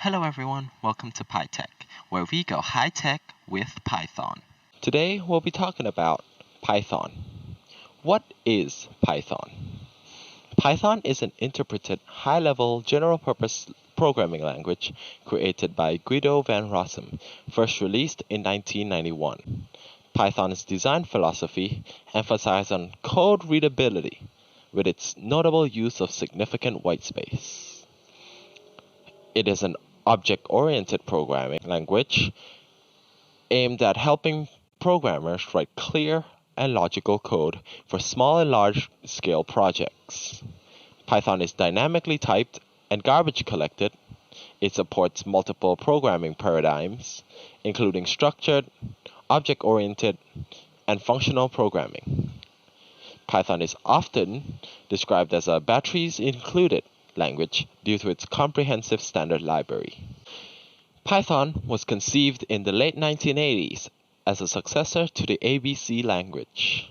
Hello everyone, welcome to PyTech, where we go high-tech with Python. Today we'll be talking about Python. What is Python? Python is an interpreted high-level general-purpose programming language created by Guido van Rossum, first released in 1991. Python's design philosophy emphasizes on code readability, with its notable use of significant whitespace. It is an object-oriented programming language aimed at helping programmers write clear and logical code for small and large-scale projects. Python is dynamically typed and garbage collected. It supports multiple programming paradigms, including structured, object-oriented, and functional programming. Python is often described as a batteries-included language due to its comprehensive standard library. Python was conceived in the late 1980s as a successor to the ABC language.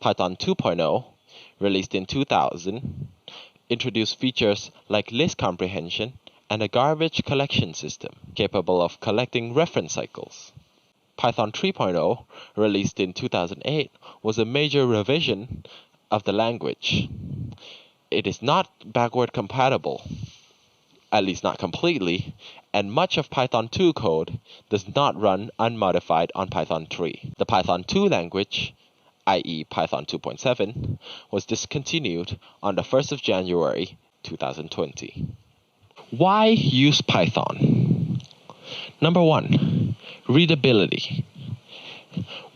Python 2.0, released in 2000, introduced features like list comprehension and a garbage collection system capable of collecting reference cycles. Python 3.0, released in 2008, was a major revision of the language. It is not backward compatible, at least not completely, and much of Python 2 code does not run unmodified on Python 3. The Python 2 language, i.e. Python 2.7, was discontinued on the 1st of January 2020. Why use Python? Number 1, readability.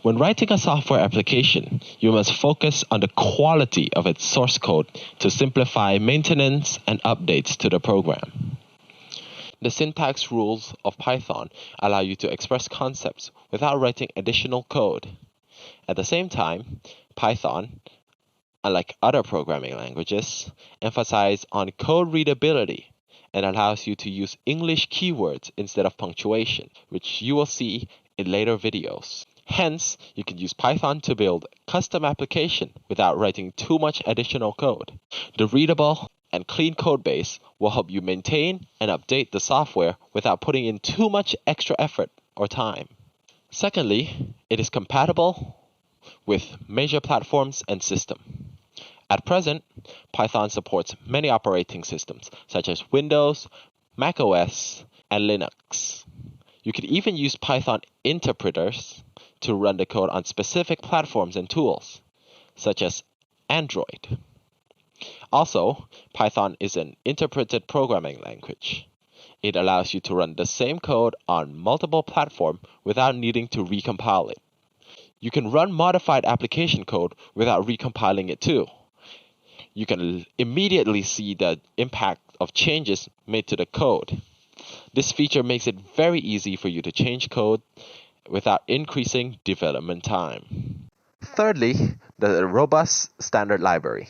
When writing a software application, you must focus on the quality of its source code to simplify maintenance and updates to the program. The syntax rules of Python allow you to express concepts without writing additional code. At the same time, Python, unlike other programming languages, emphasizes on code readability and allows you to use English keywords instead of punctuation, which you will see in later videos. Hence, you can use Python to build custom application without writing too much additional code. The readable and clean code base will help you maintain and update the software without putting in too much extra effort or time. Secondly, it is compatible with major platforms and systems. At present, Python supports many operating systems such as Windows, macOS, and Linux. You can even use Python interpreters to run the code on specific platforms and tools, such as Android. Also, Python is an interpreted programming language. It allows you to run the same code on multiple platforms without needing to recompile it. You can run modified application code without recompiling it too. You can immediately see the impact of changes made to the code. This feature makes it very easy for you to change code without increasing development time. Thirdly, the robust standard library.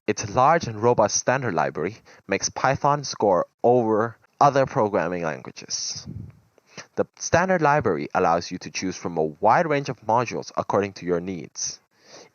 Its large and robust standard library makes Python score over other programming languages. The standard library allows you to choose from a wide range of modules according to your needs.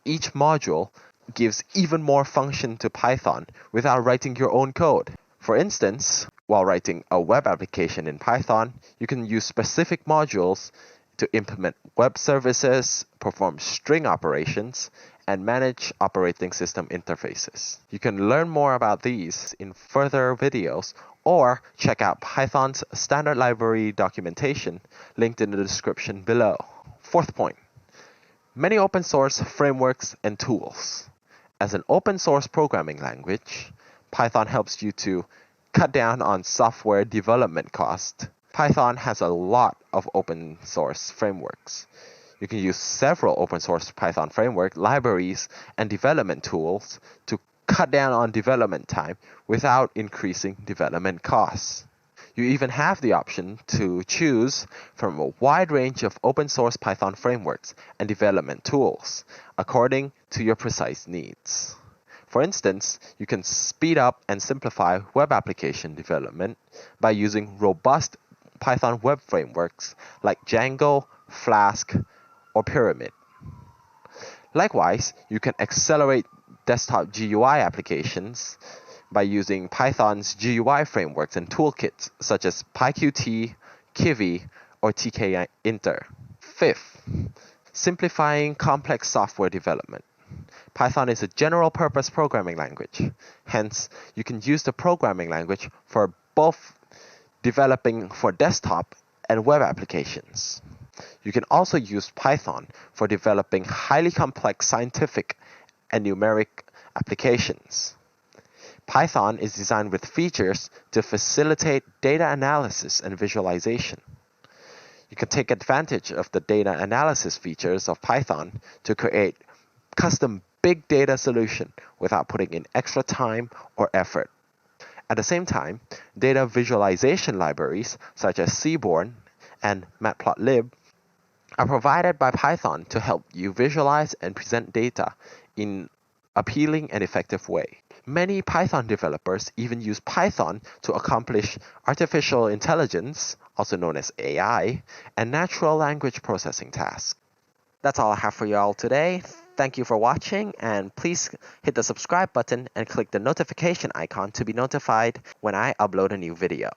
Each module gives even more function to Python without writing your own code. For instance, while writing a web application in Python, you can use specific modules to implement web services, perform string operations, and manage operating system interfaces. You can learn more about these in further videos or check out Python's standard library documentation linked in the description below. Fourth point, many open source frameworks and tools. As an open source programming language, Python helps you to cut down on software development cost. Python has a lot of open source frameworks. You can use several open source Python framework libraries and development tools to cut down on development time without increasing development costs. You even have the option to choose from a wide range of open source Python frameworks and development tools according to your precise needs. For instance, you can speed up and simplify web application development by using robust Python web frameworks like Django, Flask, or Pyramid. Likewise, you can accelerate desktop GUI applications by using Python's GUI frameworks and toolkits such as PyQt, Kivy, or tkinter. Fifth, simplifying complex software development. Python is a general-purpose programming language. Hence, you can use the programming language for both developing for desktop and web applications. You can also use Python for developing highly complex scientific and numeric applications. Python is designed with features to facilitate data analysis and visualization. You can take advantage of the data analysis features of Python to create custom big data solution without putting in extra time or effort. At the same time, data visualization libraries such as Seaborn and Matplotlib are provided by Python to help you visualize and present data in appealing and effective way. Many Python developers even use Python to accomplish artificial intelligence, also known as AI, and natural language processing tasks. That's all I have for you all today. Thank you for watching, and please hit the subscribe button and click the notification icon to be notified when I upload a new video.